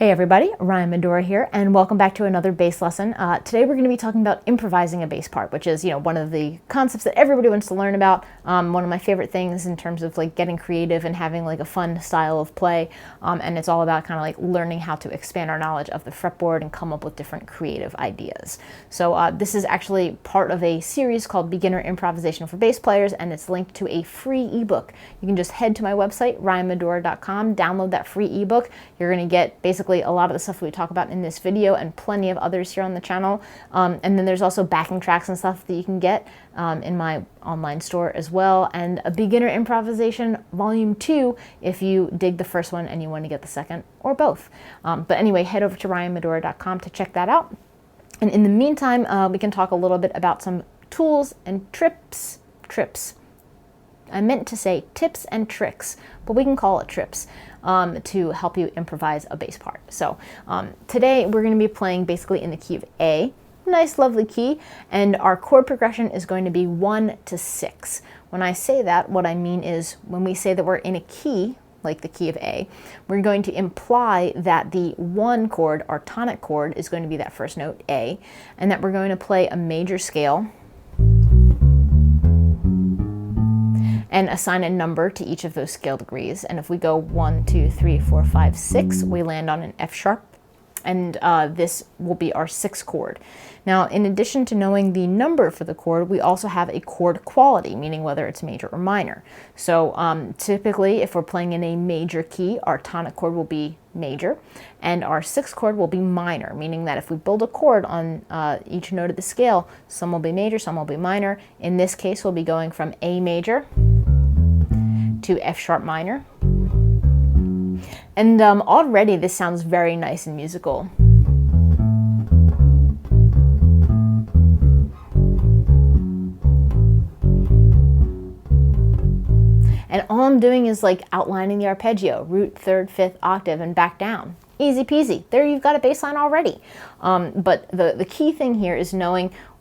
Hey everybody, Ryan Medora here, and welcome back to another bass lesson. Today we're going to be talking about improvising a bass part, which is, one of the concepts that everybody wants to learn about. One of my favorite things in terms of getting creative and having a fun style of play. And it's all about kind of learning how to expand our knowledge of the fretboard and come up with different creative ideas. So this is actually part of a series called Beginner Improvisation for Bass Players, and it's linked to a free ebook. You can just head to my website, ryanmedora.com, download that free ebook. You're going to get basically a lot of the stuff we talk about in this video and plenty of others here on the channel. And then there's also backing tracks and stuff that you can get in my online store as well. And a Beginner Improvisation Volume 2 if you dig the first one and you want to get the second, or both. But anyway, head over to ryanmedora.com to check that out. And in the meantime, we can talk a little bit about some tools and trips. I meant to say tips and tricks, but we can call it trips to help you improvise a bass part. So today we're going to be playing basically in the key of A, nice lovely key, and our chord progression is going to be 1 to 6. When I say that, what I mean is when we say that we're in a key, like the key of A, we're going to imply that the 1 chord, our tonic chord, is going to be that first note, A, and that we're going to play a major scale and assign a number to each of those scale degrees. And if we go 1, 2, 3, 4, 5, 6, we land on an F sharp, and this will be our 6th chord. Now, in addition to knowing the number for the chord, we also have a chord quality, meaning whether it's major or minor. So typically, if we're playing in a major key, our tonic chord will be major, and our 6th chord will be minor, meaning that if we build a chord on each note of the scale, some will be major, some will be minor. In this case, we'll be going from A major to F sharp minor. And already this sounds very nice and musical. And all I'm doing is outlining the arpeggio, root, 3rd, 5th octave, and back down. Easy peasy. There you've got a bass line already. But the key thing here is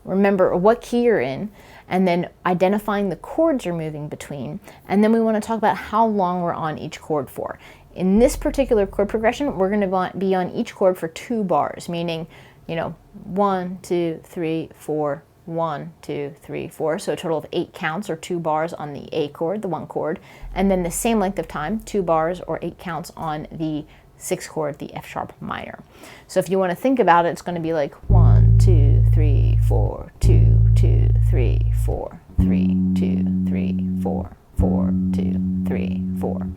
remember what key you're in, and then identifying the chords you're moving between. And then we want to talk about how long we're on each chord for. In this particular chord progression, we're going to be on each chord for 2 bars, meaning, 1, 2, 3, 4, 1, 2, 3, 4. So a total of 8 counts or 2 bars on the A chord, the 1 chord, and then the same length of time, 2 bars or 8 counts on the 6th chord, the F sharp minor. So if you want to think about it, it's going to be 1, 2, 3, 4, 2, 2, 3, 4, 3, 2, 3, 4, 4, 2, 3, 4.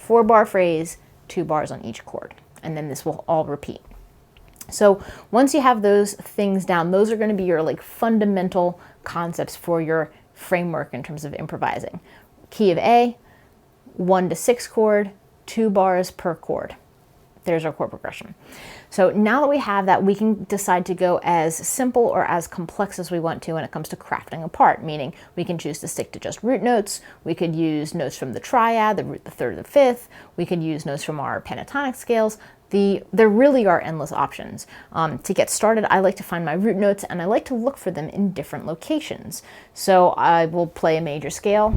4-bar phrase, 2 bars on each chord, and then this will all repeat. So once you have those things down, those are going to be your fundamental concepts for your framework in terms of improvising. Key of A, 1 to 6 chord, 2 bars per chord. There's our chord progression. So now that we have that, we can decide to go as simple or as complex as we want to when it comes to crafting a part, meaning we can choose to stick to just root notes. We could use notes from the triad, the root, the 3rd, the 5th. We could use notes from our pentatonic scales. There really are endless options. To get started, I like to find my root notes, and I like to look for them in different locations. So I will play a major scale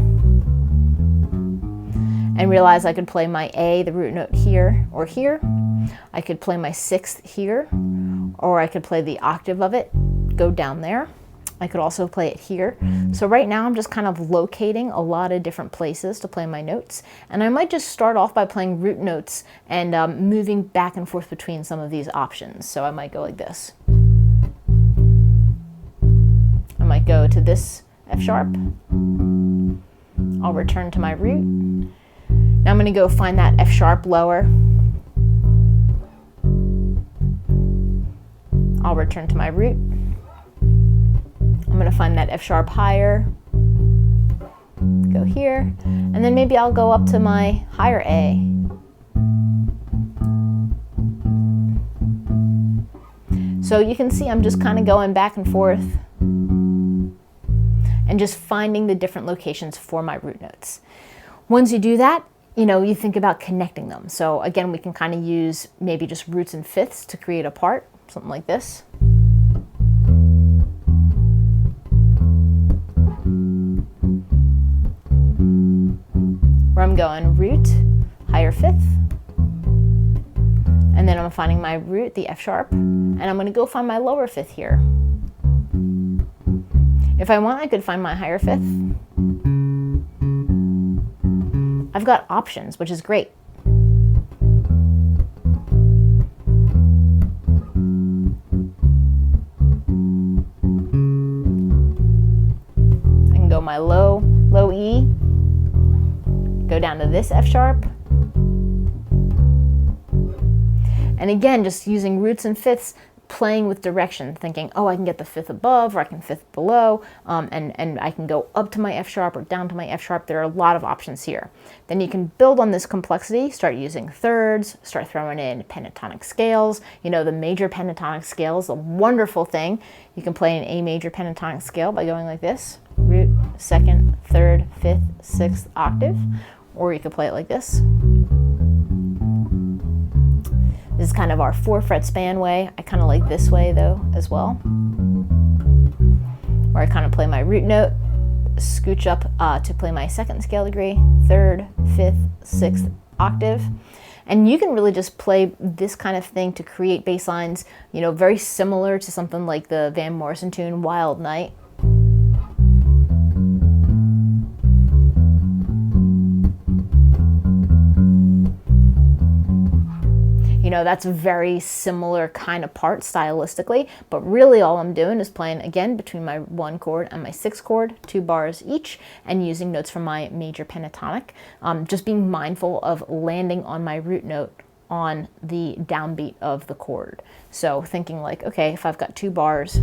and realize I could play my A, the root note, here or here. I could play my 6th here, or I could play the octave of it, go down there. I could also play it here. So right now I'm just kind of locating a lot of different places to play my notes. And I might just start off by playing root notes and moving back and forth between some of these options. So I might go like this. I might go to this F sharp. I'll return to my root. Now I'm going to go find that F sharp lower. I'll return to my root. I'm going to find that F sharp higher, go here, and then maybe I'll go up to my higher A. So you can see I'm just kind of going back and forth and just finding the different locations for my root notes. Once you do that, you think about connecting them. So again, we can kind of use maybe just roots and 5ths to create a part, something like this. Where I'm going root, higher 5th, and then I'm I'm finding my root, the F sharp, and I'm going to go find my lower fifth here. If I want, I could find my higher fifth. I've got options, which is great. I can go my low E, go down to this F sharp. And again, just using roots and fifths, playing with direction, thinking, oh, I can get the fifth above, or I can fifth below, and I can go up to my F sharp or down to my F sharp. There are a lot of options here. Then you can build on this complexity, start using thirds, start throwing in pentatonic scales. You know, the major pentatonic scale is a wonderful thing. You can play an A major pentatonic scale by going like this: root, second, third, fifth, sixth octave, or you could play it like this. This is kind of our 4-fret span way. I kind of like this way though as well, where I kind of play my root note, scooch up to play my second scale degree, third, fifth, sixth octave. And you can really just play this kind of thing to create bass lines, you know, very similar to something like the Van Morrison tune Wild Night. You know, that's a very similar kind of part stylistically, but really all I'm doing is playing again between my 1 chord and my 6 chord, 2 bars each, and using notes from my major pentatonic. Just being mindful of landing on my root note on the downbeat of the chord. So thinking like, okay, if I've got 2 bars,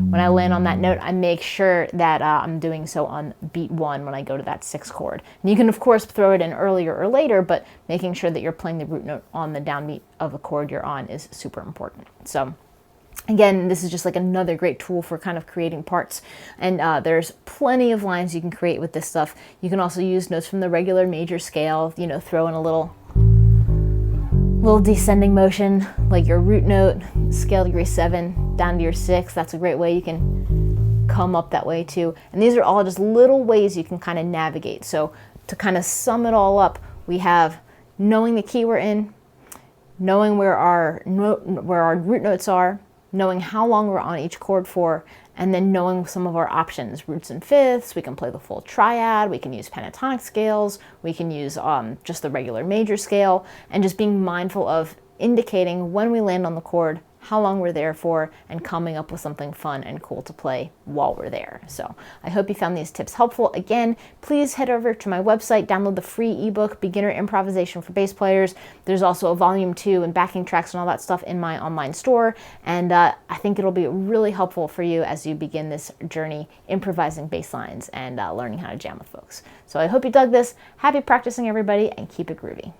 when I land on that note, I make sure that I'm doing so on beat 1 when I go to that 6th chord. And you can, of course, throw it in earlier or later, but making sure that you're playing the root note on the downbeat of the chord you're on is super important. So again, this is just like another great tool for kind of creating parts. And there's plenty of lines you can create with this stuff. You can also use notes from the regular major scale, you know, throw in a little descending motion, like your root note, scale degree 7, down to your 6. That's a great way you can come up that way too. And these are all just little ways you can kind of navigate. So to kind of sum it all up, we have knowing the key we're in, knowing where our root notes are, knowing how long we're on each chord for, and then knowing some of our options, roots and fifths. We can play the full triad, we can use pentatonic scales, we can use just the regular major scale, and just being mindful of indicating when we land on the chord, how long we're there for, and coming up with something fun and cool to play while we're there. So I hope you found these tips helpful. Again, please head over to my website, download the free ebook, Beginner Improvisation for Bass Players. There's also a volume 2 and backing tracks and all that stuff in my online store. And I think it'll be really helpful for you as you begin this journey improvising bass lines and learning how to jam with folks. So I hope you dug this. Happy practicing, everybody, and keep it groovy.